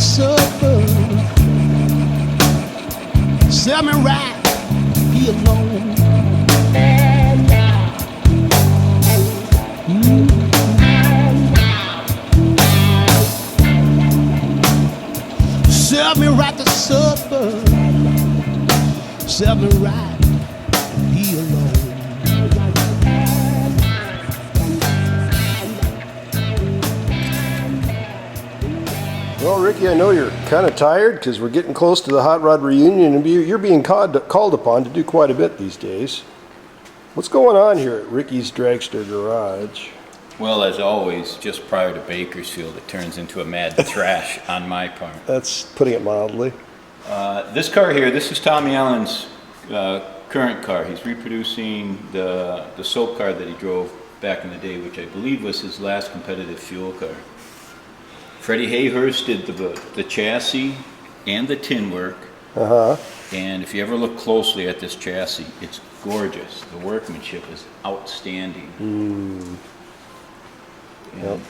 suburb. Sell me right, be alone. Sell me right the suburb. Sell me right, be alone. Well, Ricky, I know you're kind of tired because we're getting close to the Hot Rod reunion, and you're being called upon to do quite a bit these days. What's going on here at Ricky's Dragster Garage? Well, as always, just prior to Bakersfield, it turns into a mad trash on my part. That's putting it mildly. This car here, this is Tommy Allen's current car. He's reproducing the soap car that he drove back in the day, which I believe was his last competitive fuel car. Freddie Hayhurst did the chassis and the tin work. And if you ever look closely at this chassis, it's gorgeous. The workmanship is outstanding. Yep,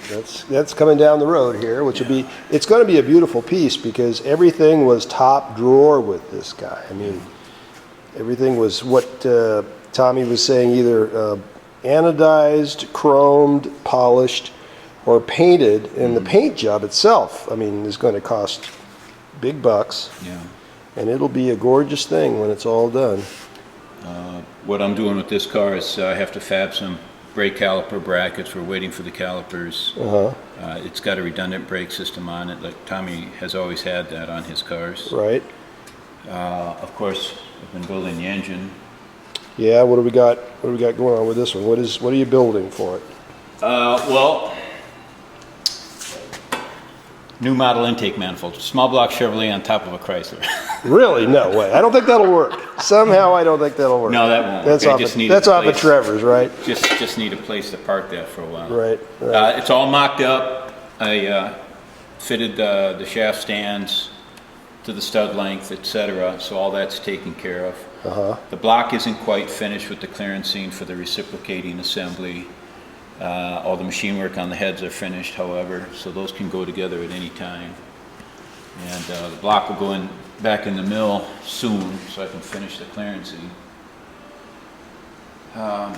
that's coming down the road here, which will be, it's going to be a beautiful piece because everything was top drawer with this guy. I mean, everything was what Tommy was saying, either anodized, chromed, polished, or painted, and the paint job itself, I mean, is going to cost big bucks. Yeah. And it'll be a gorgeous thing when it's all done. What I'm doing with this car is I have to fab some brake caliper brackets. We're waiting for the calipers. It's got a redundant brake system on it, like Tommy has always had that on his cars. Right. Of course, I've been building the engine. Yeah, what do we got? What do we got going on with this one? What are you building for it? Well, new model intake manifold, small block Chevrolet on top of a Chrysler. Really? No way. I don't think that'll work. Somehow I don't think that'll work. No, that won't That's work. That's off of Trevor's, right? Just need a place to park that for a while. Right. It's all mocked up. I fitted the shaft stands to the stud length, etc. So all that's taken care of. The block isn't quite finished with the clearancing for the reciprocating assembly. All the machine work on the heads are finished, however, so those can go together at any time. And the block will go back in the mill soon, so I can finish the clearancing. And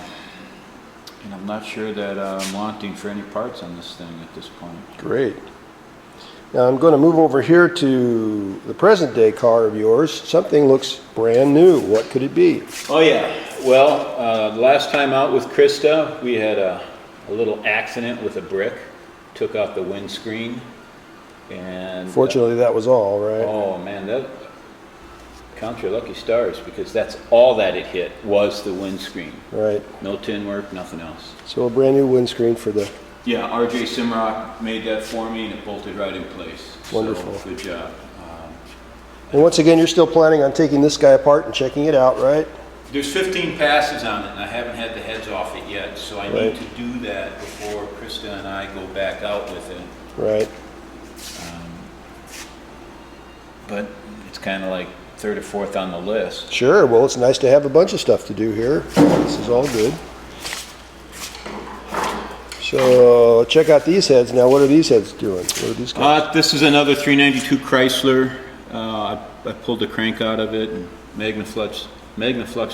I'm not sure that I'm wanting for any parts on this thing at this point. Great. Now I'm going to move over here to the present day car of yours. Something looks brand new. What could it be? Oh yeah, well, the last time out with Krista, we had a little accident with a brick, took out the windscreen, and fortunately that was all, right? Oh man, that count your lucky stars, because that's all that it hit was the windscreen. Right. No tin work, nothing else. So a brand new windscreen for the... Yeah, RJ Simrock made that for me and it bolted right in place. Wonderful. So, good job. And once again, you're still planning on taking this guy apart and checking it out, right? There's 15 passes on it, and I haven't had the heads off it yet, so I need to do that before Krista and I go back out with it. Right. But it's kind of like third or fourth on the list. Sure. Well, it's nice to have a bunch of stuff to do here. This is all good. So check out these heads. Now, what are these heads doing? What are these guys? This is another 392 Chrysler. I pulled the crank out of it and magnafluxed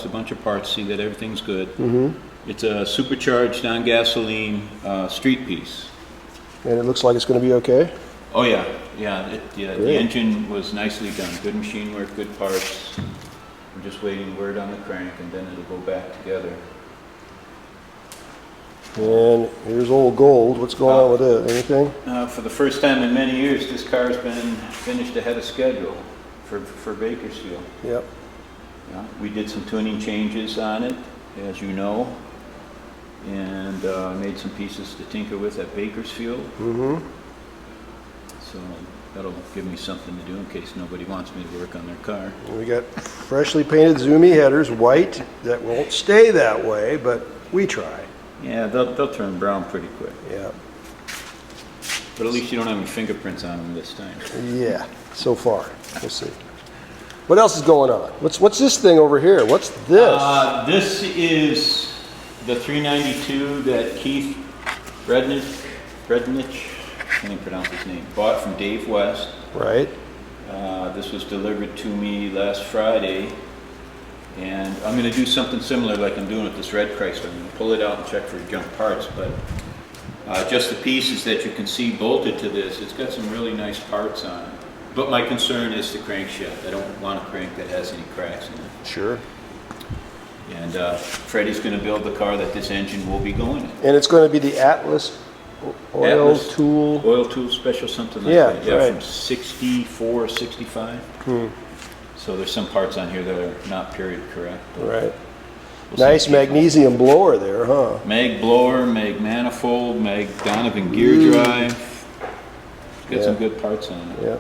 a bunch of parts, see that everything's good. It's a supercharged non-gasoline street piece. And it looks like it's going to be okay? Oh yeah, the engine was nicely done. Good machine work, good parts. I'm just waiting word on the crank and then it'll go back together. And here's old gold. What's going on with it? Anything? For the first time in many years, this car's been finished ahead of schedule for Bakersfield. Yep. Yeah, we did some tuning changes on it, as you know, and made some pieces to tinker with at Bakersfield. So that'll give me something to do in case nobody wants me to work on their car. We got freshly painted Zoomy headers, white. That won't stay that way, but we try. Yeah, they'll turn brown pretty quick. Yeah. But at least you don't have any fingerprints on them this time. Yeah, so far. We'll see. What else is going on? What's this thing over here? What's this? This is the 392 that Keith Rednich, I can't even pronounce his name, bought from Dave West. Right. This was delivered to me last Friday, and I'm going to do something similar like I'm doing with this red Chrysler. I'm going to pull it out and check for junk parts, but just the pieces that you can see bolted to this, it's got some really nice parts on it. But my concern is the crankshaft. I don't want a crank that has any cracks in it. Sure. And Freddie's going to build the car that this engine will be going in. And it's going to be the Atlas oil Atlas tool. Oil tool special, something like Yeah, that. Yeah, right. from 64, 65. So there's some parts on here that are not period correct. but Right. we'll see. Nice magnesium blower there, huh? Mag blower, mag manifold, mag Donovan gear drive. It's got some Yeah. good parts on it. Yeah.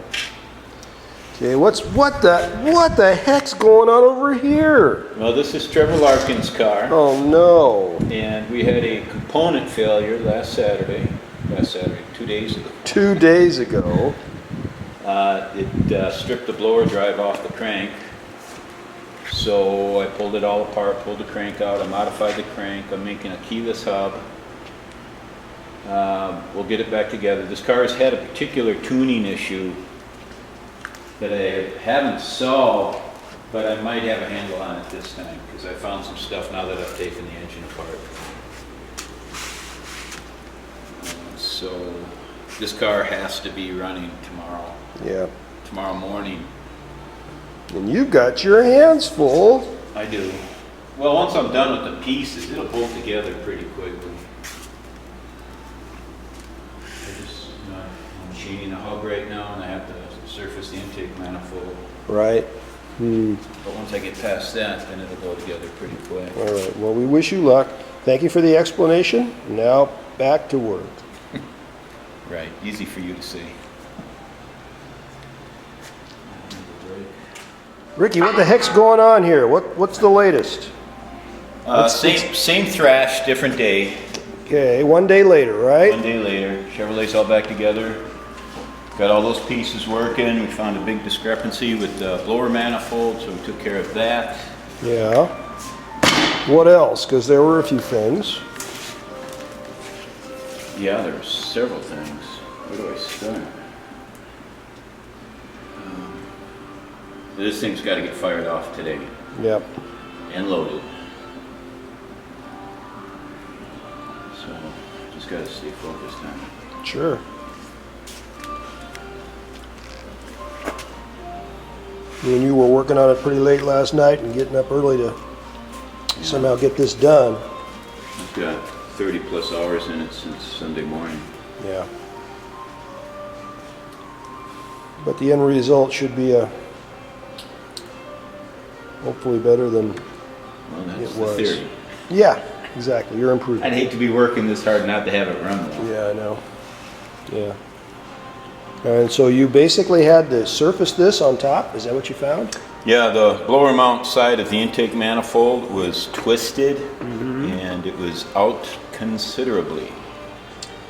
Okay, what the heck's going on over here? Well, this is Trevor Larkin's car, Oh no. and we had a component failure last Saturday, 2 days ago. 2 days ago. It stripped the blower drive off the crank. So I pulled it all apart, pulled the crank out, I modified the crank, I'm making a keyless hub. We'll get it back together. This car has had a particular tuning issue that I haven't solved, but I might have a handle on it this time, because I found some stuff now that I've taken the engine apart. So this car has to be running tomorrow morning. And you've got your hands full. I do. Well, once I'm done with the pieces, it'll bolt together pretty quickly. I'm machining the hub right now, and I have to surface the intake manifold. Right. But once I get past that, then it'll go together pretty quick. All right. Well, we wish you luck. Thank you for the explanation. Now back to work. Right, easy for you to see. Ricky, what the heck's going on here? What's the latest? Same thrash, different day. Okay, 1 day later, right? 1 day later, Chevrolet's all back together. Got all those pieces working. We found a big discrepancy with the blower manifold, so we took care of that. Yeah. What else? Because there were a few things. Yeah, there's several things. Where do I start? This thing's got to get fired off today Yep. and loaded. So just got to stay focused on it. Sure. Me and you were working on it pretty late last night and getting up early to somehow get this done. I've got 30 plus hours in it since Sunday morning. Yeah. But the end result should be hopefully better than Well, it that's the was. theory. Yeah, exactly. You're improving. I'd hate to be working this hard not to have it run well. Yeah, I know. Yeah. And so you basically had to surface this on top? Is that what you found? Yeah, the blower mount side of the intake manifold was twisted and it was out considerably.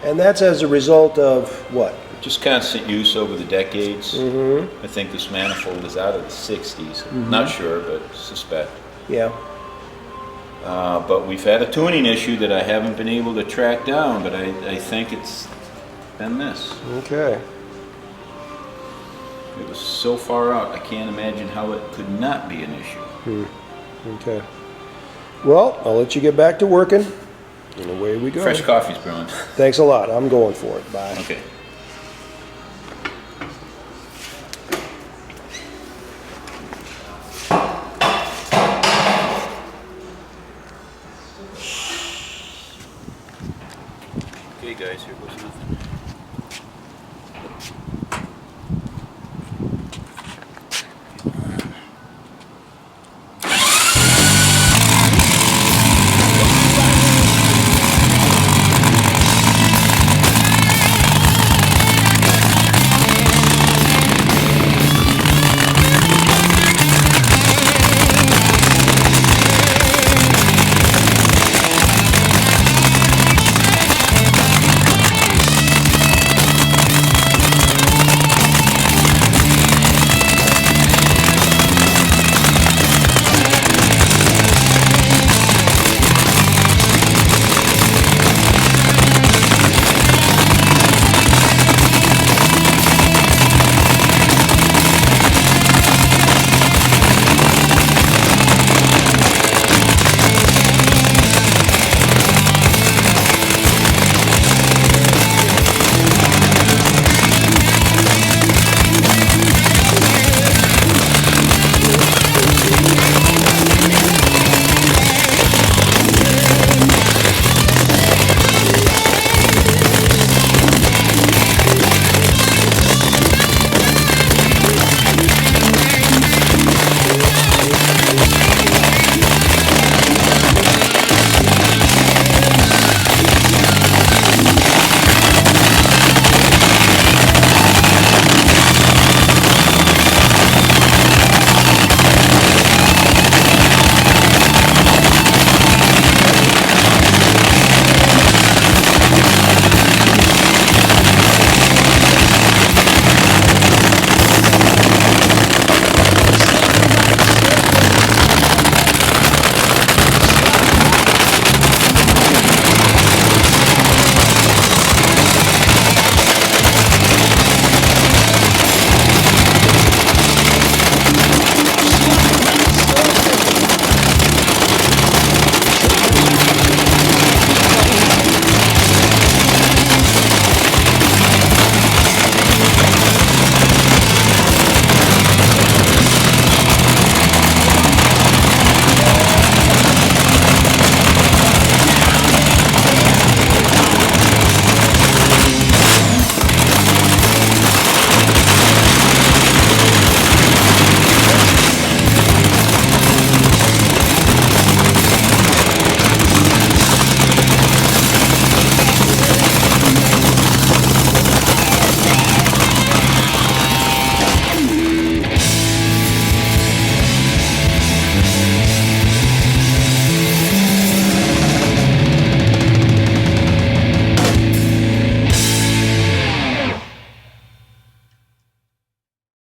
And that's as a result of what? Just constant use over the decades. I think this manifold is out of the 60s. Not sure, but suspect. Yeah. But we've had a tuning issue that I haven't been able to track down, but I think it's been this. Okay. It was so far out, I can't imagine how it could not be an issue. Okay. Well, I'll let you get back to working, and away we go. Fresh coffee's brewing. Thanks a lot. I'm going for it. Bye. Okay.